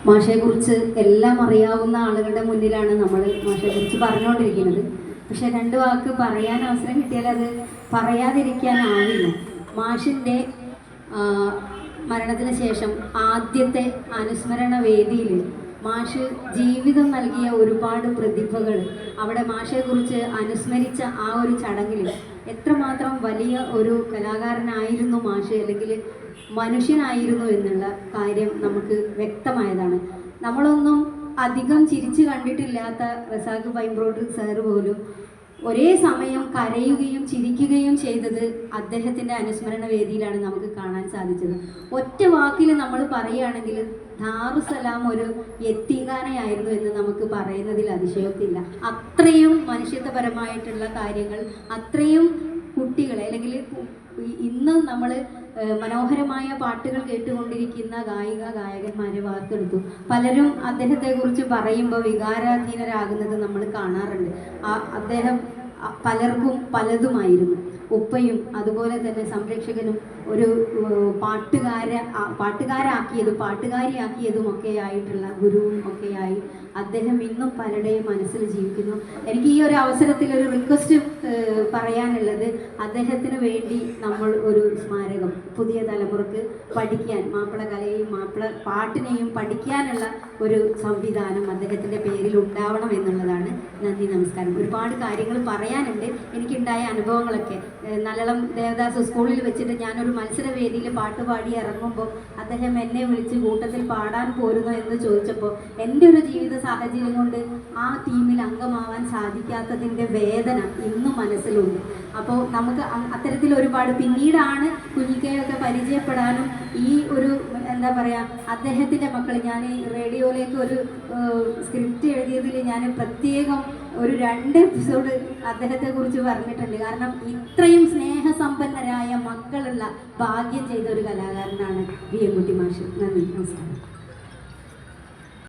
മാഷയെക്കുറിച്ച് എല്ലാം അറിയാവുന്ന ആളുകളുടെ മുന്നിലാണ് നമ്മൾ മാഷയെക്കുറിച്ച് പറഞ്ഞുകൊണ്ടിരിക്കുന്നത്. പക്ഷെ രണ്ട് വാക്ക് പറയാൻ അവസരം കിട്ടിയാൽ അത് പറയാതിരിക്കാനാവില്ല. മാഷിൻ്റെ മരണത്തിന് ശേഷം ആദ്യത്തെ അനുസ്മരണ വേദിയിൽ മാഷ് ജീവിതം നൽകിയ ഒരുപാട് പ്രതിഭകൾ അവിടെ മാഷയെക്കുറിച്ച് അനുസ്മരിച്ച ആ ഒരു ചടങ്ങിൽ എത്രമാത്രം വലിയ ഒരു കലാകാരനായിരുന്നു മാഷ്, അല്ലെങ്കിൽ മനുഷ്യനായിരുന്നു എന്നുള്ള കാര്യം നമുക്ക് വ്യക്തമായതാണ്. നമ്മളൊന്നും അധികം ചിരിച്ചു കണ്ടിട്ടില്ലാത്ത റസാഖ് പൈമ്പ്രോഡ് സാറ് പോലും ഒരേ സമയം കരയുകയും ചിരിക്കുകയും ചെയ്തത് അദ്ദേഹത്തിൻ്റെ അനുസ്മരണ വേദിയിലാണ് നമുക്ക് കാണാൻ സാധിച്ചത്. ഒറ്റ വാക്കിൽ നമ്മൾ പറയുകയാണെങ്കിൽ ദാറുസലാം ഒരു യത്തീംഖാനയായിരുന്നു എന്ന് നമുക്ക് പറയുന്നതിൽ അതിശയോക്തിയില്ല. അത്രയും മനുഷ്യത്വപരമായിട്ടുള്ള കാര്യങ്ങൾ, അത്രയും കുട്ടികളെ, അല്ലെങ്കിൽ ഇന്ന് നമ്മൾ മനോഹരമായ പാട്ടുകൾ കേട്ടുകൊണ്ടിരിക്കുന്ന ഗായകന്മാരെ വാർത്തെടുത്തു. പലരും അദ്ദേഹത്തെക്കുറിച്ച് പറയുമ്പോൾ വികാരാധീനരാകുന്നത് നമ്മൾ കാണാറുണ്ട്. അദ്ദേഹം പലർക്കും പലതുമായിരുന്നു. ഉപ്പയും അതുപോലെ തന്നെ സംരക്ഷകനും ഒരു പാട്ടുകാരിയാക്കിയതും ഒക്കെ ആയിട്ടുള്ള ഗുരുവും ഒക്കെയായി അദ്ദേഹം ഇന്നും പലരുടെയും മനസ്സിൽ ജീവിക്കുന്നു. എനിക്ക് ഈ ഒരു അവസരത്തിൽ ഒരു റിക്വസ്റ്റ് പറയാനുള്ളത്, അദ്ദേഹത്തിന് വേണ്ടി നമ്മൾ ഒരു സ്മാരകം പുതിയ തലമുറക്ക് പഠിക്കാൻ, മാപ്പിള കലയെയും മാപ്പിള പാട്ടിനെയും പഠിക്കാനുള്ള ഒരു സംവിധാനം അദ്ദേഹത്തിൻ്റെ പേരിൽ ഉണ്ടാവണം എന്നുള്ളതാണ്. നന്ദി, നമസ്കാരം. ഒരുപാട് കാര്യങ്ങൾ പറയാനുണ്ട്. എനിക്കുണ്ടായ അനുഭവങ്ങളൊക്കെ നല്ലളം ദേവദാസ് സ്കൂളിൽ വെച്ചിട്ട് ഞാനൊരു മത്സരവേദിയിൽ പാട്ടുപാടി ഇറങ്ങുമ്പോൾ അദ്ദേഹം എന്നെ വിളിച്ച് കൂട്ടത്തിൽ പാടാൻ പോരുന്നോ എന്ന് ചോദിച്ചപ്പോൾ എൻ്റെ ഒരു ജീവിത സാഹചര്യം കൊണ്ട് ആ ടീമിൽ അംഗമാവാൻ സാധിക്കാത്തതിൻ്റെ വേദന ഇന്നും മനസ്സിലുണ്ട്. അപ്പോൾ നമുക്ക് അത്തരത്തിൽ ഒരുപാട് പിന്നീടാണ് കുഞ്ഞിക്കയൊക്കെ പരിചയപ്പെടാനും ഈ ഒരു എന്താ പറയുക അദ്ദേഹത്തിൻ്റെ മക്കൾ, ഞാൻ റേഡിയോയിലേക്ക് ഒരു സ്ക്രിപ്റ്റ് എഴുതിയതിൽ ഞാൻ പ്രത്യേകം ഒരു 2 എപ്പിസോഡ് അദ്ദേഹത്തെക്കുറിച്ച് പറഞ്ഞിട്ടുണ്ട്. കാരണം ഇത്രയും സ്നേഹസമ്പന്നരായ മക്കളുള്ള ഭാഗ്യം ചെയ്ത ഒരു കലാകാരനാണ് വി എം കുട്ടി മാഷ്. നന്ദി, നമസ്കാരം.